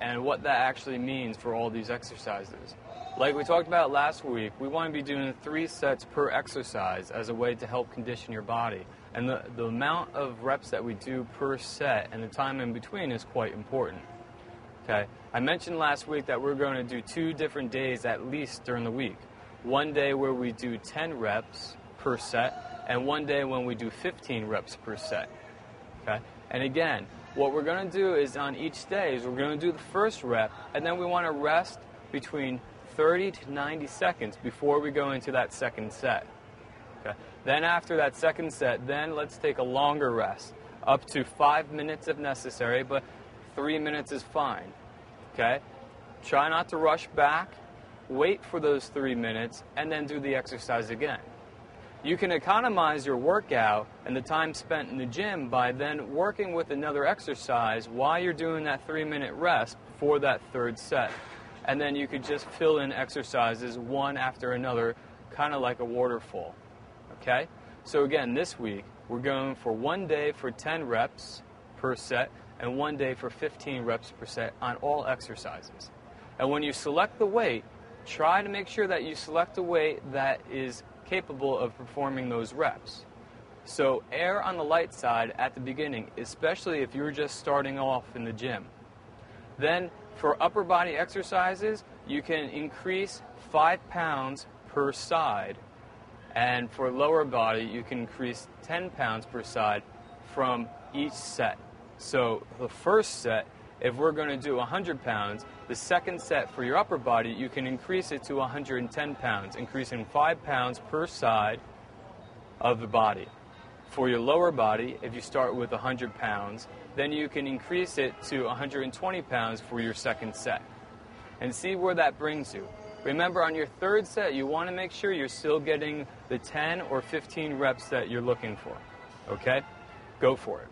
and what that actually means for all these exercises. Like we talked about last week, we want to be doing 3 sets per exercise as a way to help condition your body. And the amount of reps that we do per set and the time in between is quite important. Okay? I mentioned last week that we're going to do 2 different days at least during the week. One day where we do 10 reps per set, and one day when we do 15 reps per set. Okay? And again, what we're going to do is on each day is we're going to do the first rep, and then we want to rest between 30 to 90 seconds before we go into that second set. Okay. Then after that second set, then let's take a longer rest, up to 5 minutes if necessary, but 3 minutes is fine. Okay? Try not to rush back, wait for those 3 minutes, and then do the exercise again. You can economize your workout and the time spent in the gym by then working with another exercise while you're doing that 3-minute rest for that third set. And then you could just fill in exercises one after another, kind of like a waterfall. Okay? So again, this week, we're going for 1 day for 10 reps per set and 1 day for 15 reps per set on all exercises. And when you select the weight, try to make sure that you select a weight that is capable of performing those reps. So err on the light side at the beginning, especially if you're just starting off in the gym. Then for upper body exercises, you can increase 5 pounds per side. And for lower body, you can increase 10 pounds per side from each set. So the first set, if we're going to do 100 pounds, the second set for your upper body, you can increase it to 110 pounds, increasing 5 pounds per side of the body. For your lower body, if you start with 100 pounds, then you can increase it to 120 pounds for your second set. And see where that brings you. Remember, on your third set, you want to make sure you're still getting the 10 or 15 reps that you're looking for. Okay? Go for it.